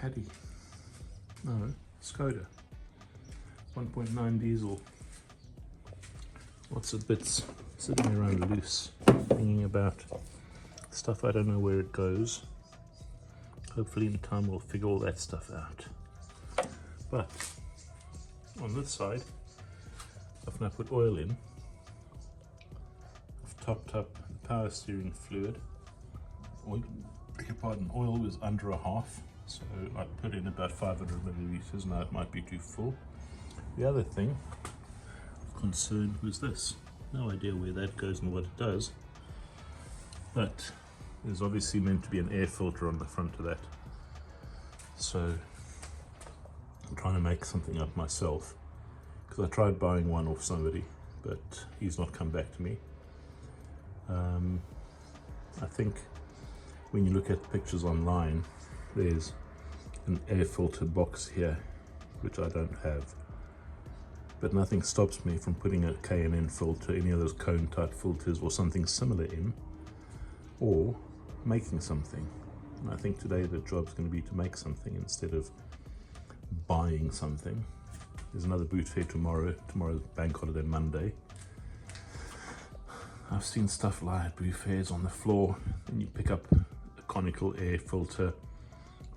Caddy. No, Škoda. 1.9 diesel. Lots of bits sitting around loose, hanging about. Stuff I don't know where it goes. Hopefully in time we'll figure all that stuff out. But on this side, after I put oil in, I've topped up the power steering fluid. Oil, beg your pardon, oil was under a half, so I put in about 500 milliliters. Now it might be too full. The other thing of concern was this. No idea where that goes and what it does, but there's obviously meant to be an air filter on the front of that. So I'm trying to make something up myself, because I tried buying one off somebody, but he's not come back to me. I think when you look at pictures online, there's an air filter box here, which I don't have. But nothing stops me from putting a K&N filter, any of those cone type filters or something similar in, or making something. And I think today the job's going to be to make something instead of buying something. There's another boot fair tomorrow. Tomorrow's bank holiday Monday. I've seen stuff lie at boot fairs on the floor, and you pick up a conical air filter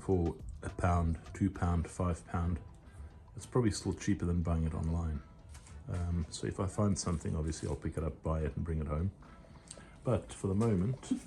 for £1, £2, £5. It's probably still cheaper than buying it online. So if I find something, obviously I'll pick it up, buy it and bring it home. But for the moment,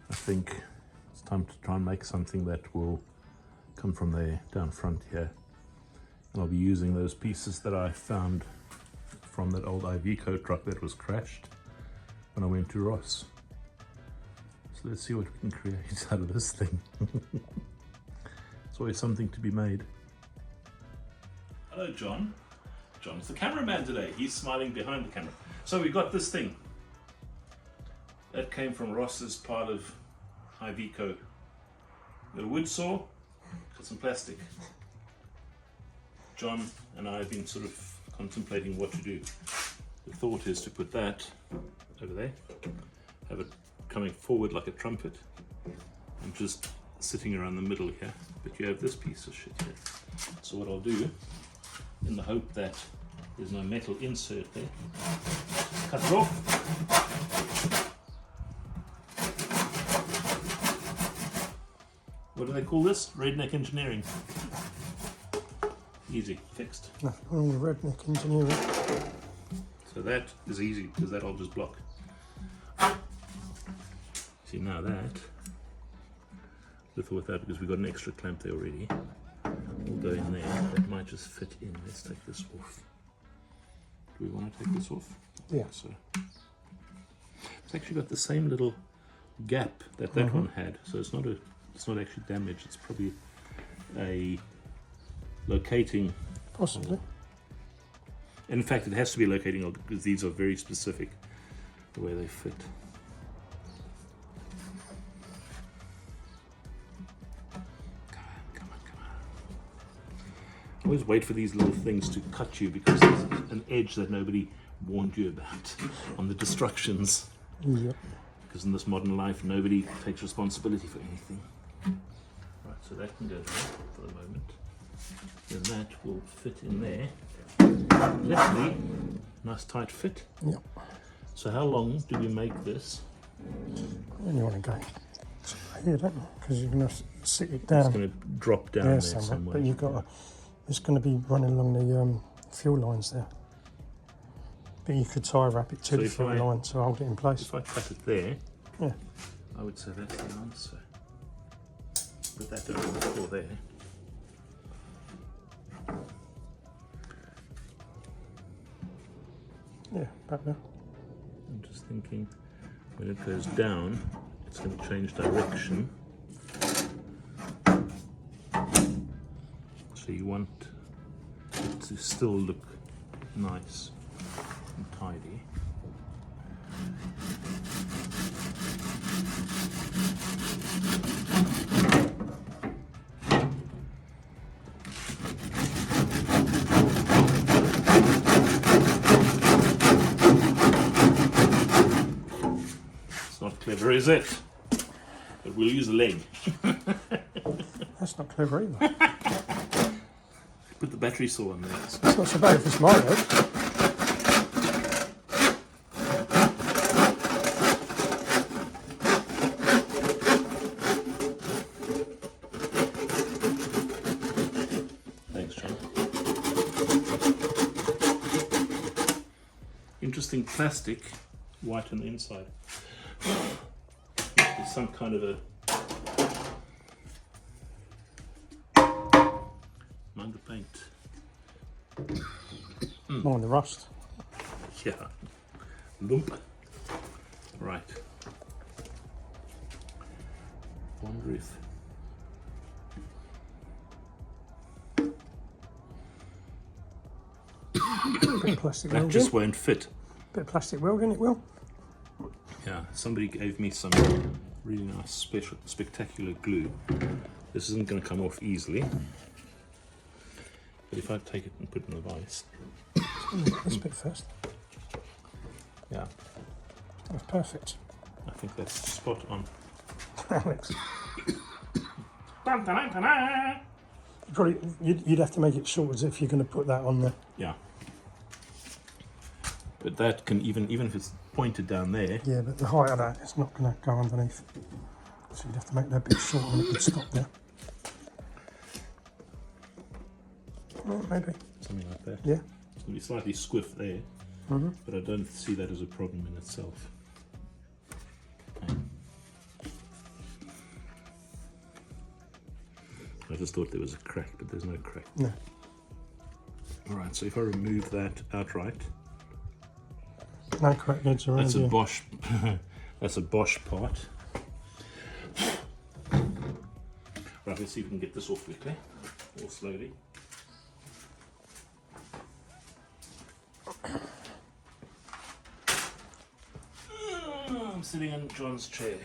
I think it's time to try and make something that will come from there down front here. And I'll be using those pieces that I found from that old Iveco truck that was crashed when I went to Ross. So let's see what we can create out of this thing. It's always something to be made. Hello, John. John's the cameraman today. He's smiling behind the camera. So we got this thing. That came from Ross's pile of Iveco. Got a wood saw, got some plastic. John and I have been sort of contemplating what to do. The thought is to put that over there, have it coming forward like a trumpet, and just sitting around the middle here. But you have this piece of shit here. So what I'll do, in the hope that there's no metal insert there, cut it off. What do they call this? Redneck engineering. Easy, fixed. Nothing wrong with redneck engineering. So that is easy, because that I'll just block. See, now that, with or without, because we've got an extra clamp there already, will go in there. That might just fit in. Let's take this off. Do we want to take this off? Yeah. So it's actually got the same little gap that that one had. So it's not actually damaged. It's probably a locating. Possibly. In fact, it has to be locating because these are very specific the way they fit. Come on. Always wait for these little things to cut you, because there's an edge that nobody warned you about on the destructions. Yep. Because in this modern life, nobody takes responsibility for anything. Right, so that can go there for the moment. Then that will fit in there. Literally, nice tight fit. Yep. So how long do we make this? And you want to go here, don't you? Because you're going to sit it down. It's going to drop down there somewhere. But you've got to, it's going to be running along the fuel lines there. But you could tie wrap it to the fuel line to hold it in place. If I cut it there, yeah, I would say that's the answer. Put that over the floor there. Yeah, back there. I'm just thinking, when it goes down, it's going to change direction. So you want it to still look nice and tidy. It's not clever, is it? But we'll use a leg. That's not clever either. Put the battery saw on there. It's not so bad if it's my leg. Thanks, John. Interesting plastic, white on the inside. There's some kind of a... Mind the paint. More on the rust. Yeah. Lump. Right. Wonder if... Bit of plastic That welding. just won't fit. Bit of plastic welding, it will. Yeah, somebody gave me some really nice, spectacular glue. This isn't going to come off easily. But if I take it and put it in the vise... This bit first. Yeah, That's perfect. I think that's spot on. Alex. Probably, you'd have to make it short as if you're going to put that on there. Yeah. But that can, even if it's pointed down there... Yeah, but the height of that is not going to go underneath. So you'd have to make that bit short and it would stop there. Well, maybe. Something like that. Yeah. It's going to be slightly squiff there, but I don't see that as a problem in itself. Okay. I just thought there was a crack, but there's no crack. No. Alright, so if I remove that outright, No crack edge around that's a here. Bosch that's a Bosch part. Right, let's see if we can get this off quickly or slowly. I'm sitting in John's chair.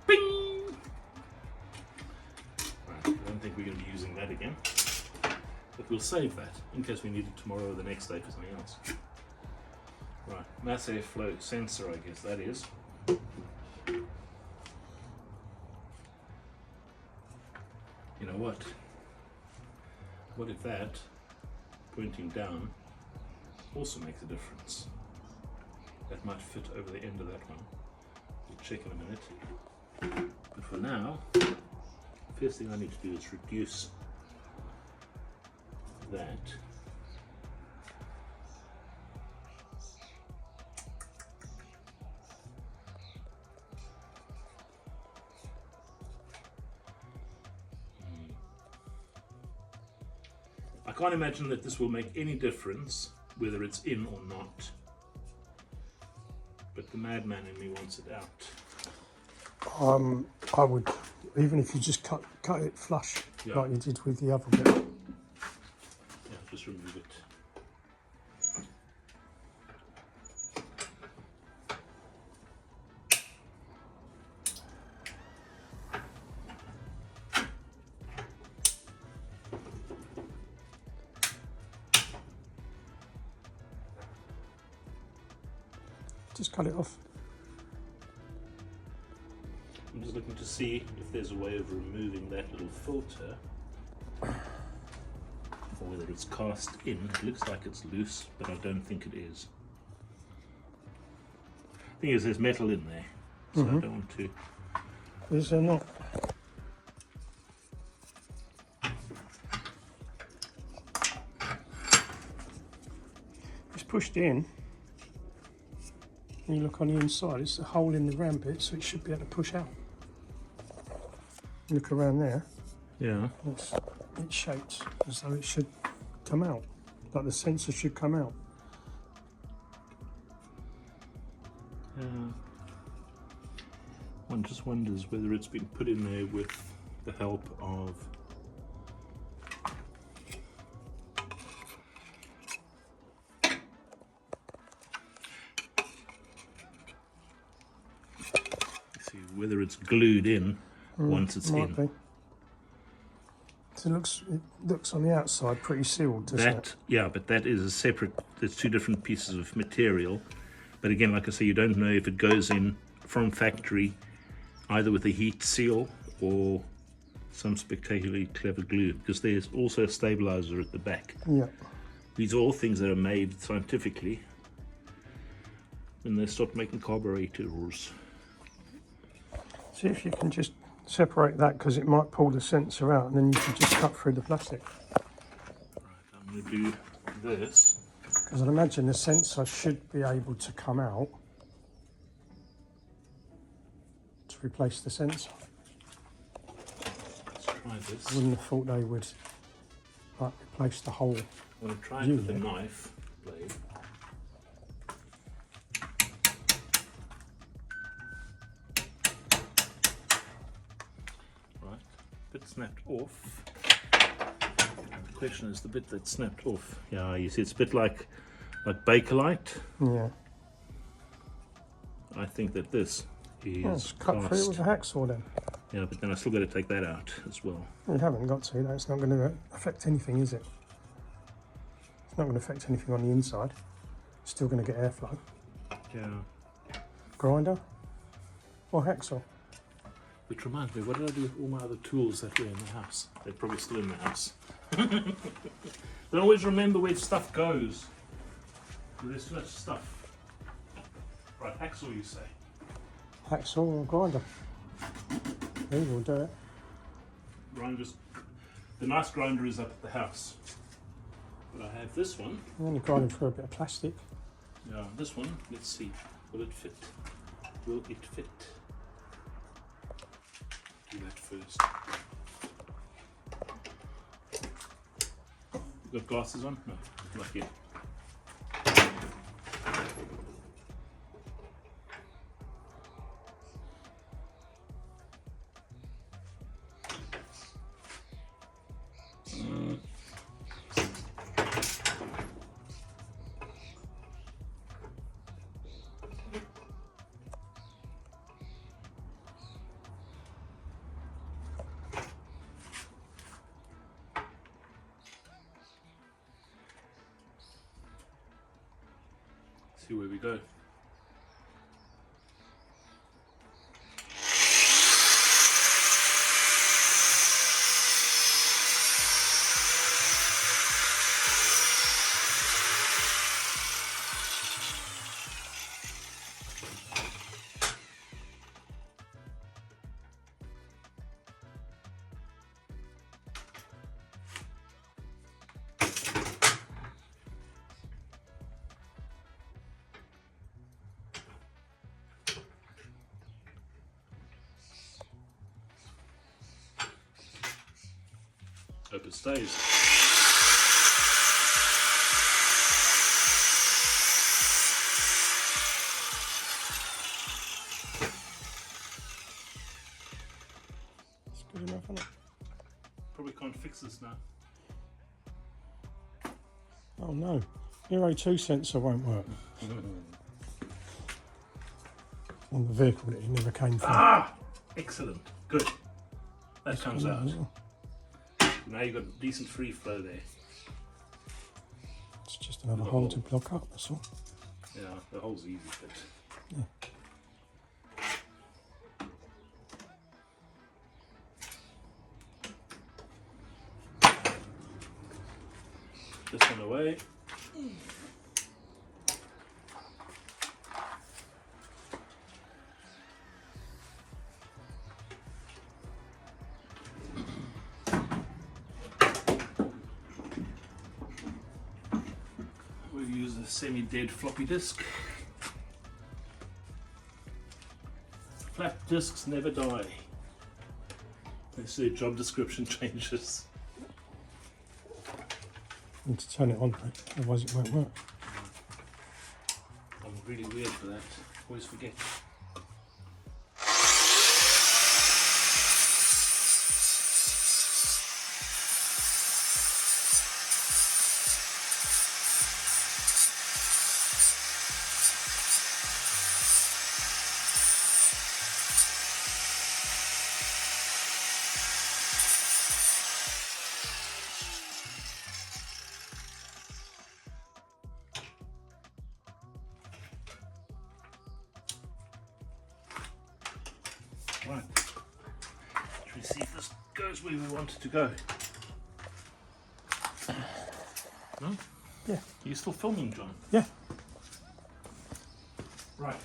Bing! Right, I don't think we're going to be using that again. But we'll save that in case we need it tomorrow or the next day for something else. Right, mass airflow sensor, I guess that is. You know what? What if that, pointing down, also makes a difference? That might fit over the end of that one. We'll check in a minute. But for now, first thing I need to do is reduce that. I can't imagine that this will make any difference whether it's in or not. But the madman in me wants it out. I would, even if you just cut it flush, Yeah. like you did with the other bit. Yeah, just remove it. Just cut it off. I'm just looking to see if there's a way of removing that little filter, or whether it's cast in. It looks like it's loose, but I don't think it is. The thing is, there's metal in there, so I don't want to. Is there not? It's pushed in. And you look on the inside, it's a hole in the round bit, so it should be able to push out. Look around there, Yeah. it's shaped as though it should come out, like the sensor should come out. One just wonders whether it's been put in there with the help of whether it's glued in once it's might in. be. So it looks on the outside pretty sealed, doesn't it? Yeah, but that is a separate, there's two different pieces of material. But again, like I say, you don't know if it goes in from factory, either with a heat seal or some spectacularly clever glue, because there's also a stabilizer at the back. Yeah. These are all things that are made scientifically when they stopped making carburetors. See if you can just separate that, because it might pull the sensor out, and then you can just cut through the plastic. Right, I'm going to do this. Because I'd imagine the sensor should be able to come out to replace the sensor. Let's try this. I wouldn't have thought they would like replace the whole. I'm going to try it with a knife blade. Right, bit snapped off. The question is the bit that snapped off. Yeah, you see, it's a bit like Bakelite. Yeah. I think that this is cut through it with a hacksaw then. Yeah, but then I still got to take that out as well. You haven't got to. That's not going to affect anything, is it? It's not going to affect anything on the inside. It's still going to get airflow. Yeah. Grinder or hacksaw? Which reminds me, what did I do with all my other tools that were in the house? They're probably still in the house. Don't always remember where stuff goes. There's too much stuff. Right, hacksaw, you say? Hacksaw or grinder? They will do it. Grinders. The nice grinder is up at the house. But I have this one. I'm only grinding through a bit of plastic. Yeah, this one. Let's see. Will it fit? Will it fit? Do that first. You got glasses on? No, not yet. See where we go. Hope it stays. It's good enough, isn't it? Probably can't fix this now. Oh no, your O2 sensor won't work. On the vehicle that it never came from. Ah! Excellent. Good. That comes out. Now you've got decent free flow there. It's just another hole to block up, that's all. Yeah, the hole's easy, but Yeah. this one away. We'll use a semi-dead floppy disk. Flat disks never die. Unless their job description changes. Need to turn it on, though, otherwise it won't work. I'm really weird for that. Always forget. Right. Should we see if this goes where we want it to go? No? Yeah. Are you still filming, John? Yeah. Right.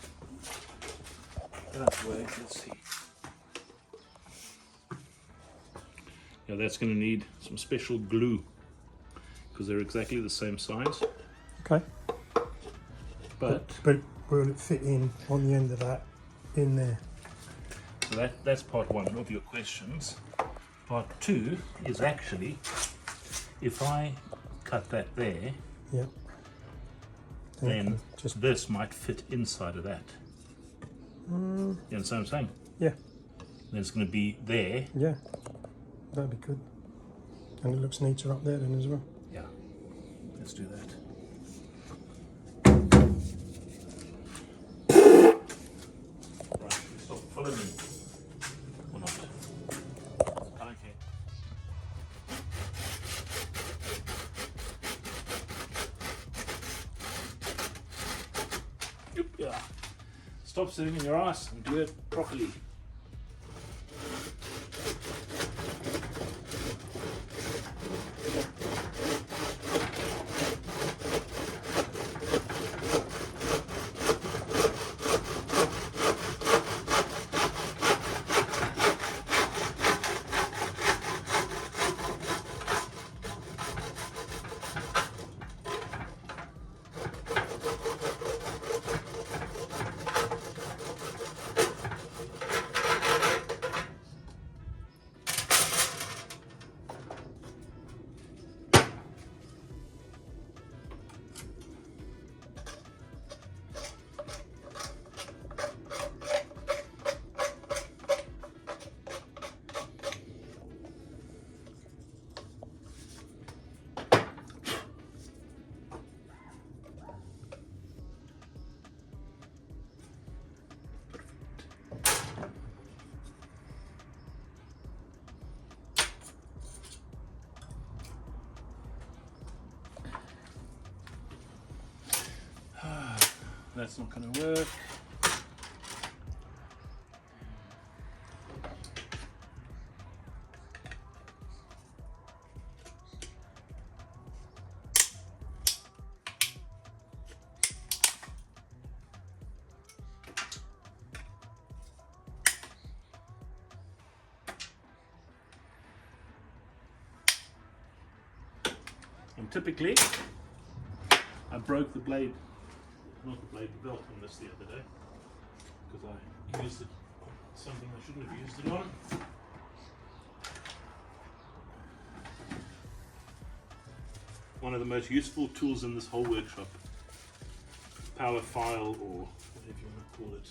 Get out of the way. Let's see. Yeah, that's going to need some special glue because they're exactly the same size. Okay. But will it fit in on the end of that in there? so that's part one of your questions. Part two is actually if I cut that there, Yeah. then just this might fit inside of that. You understand what I'm saying? yeah. Then it's going to be there. Yeah. That'd be good. And it looks neater up there then as well. Yeah. Let's do that. Right, stop following me. Or not. Okay. Yeah. Stop sitting in your ass and do it properly. That's not going to work. And typically, I broke the blade. Not the blade, the belt on this the other day because I used it on something I shouldn't have used it on. One of the most useful tools in this whole workshop. Power file or whatever you want to call it.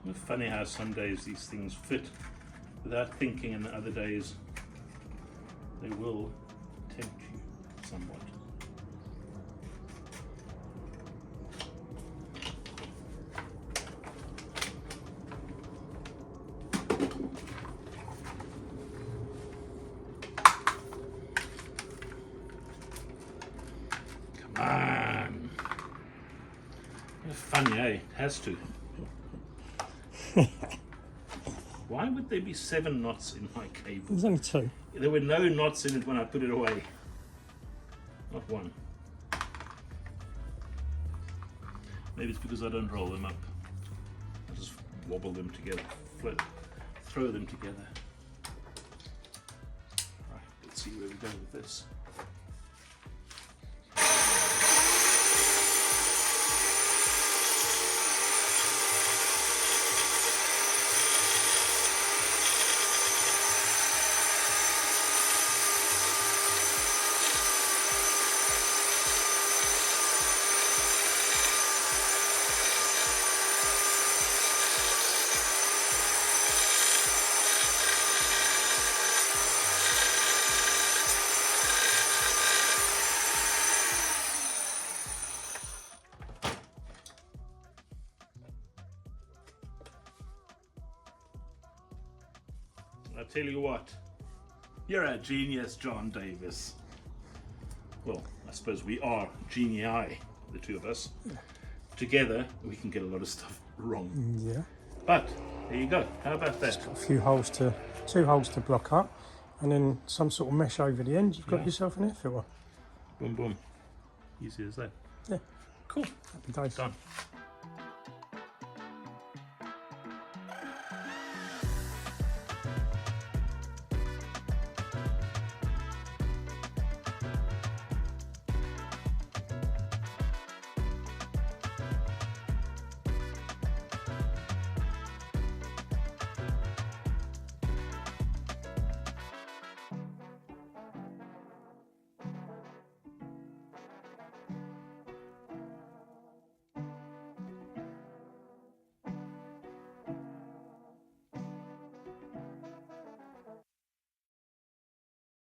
It's funny how some days these things fit without thinking, and other days they will tempt you somewhat. Come on. It's funny, eh? It has to. Why would there be 7 knots in my cable? There's only 2. There were no knots in it when I put it away. Not one. Maybe it's because I don't roll them up. I just wobble them together, throw them together. Right, let's see where we go with this. I tell you what, you're a genius, John Davis. Well, I suppose we are genii, the two of us. Yeah. Together, we can get a lot of stuff wrong. Yeah. But there you go. How about that? It's got a few holes to, 2 holes to block up, and then some sort of mesh over the end. You've got yourself an air filter. Boom, boom. Easy as that. Yeah. Cool. Happy days. Done.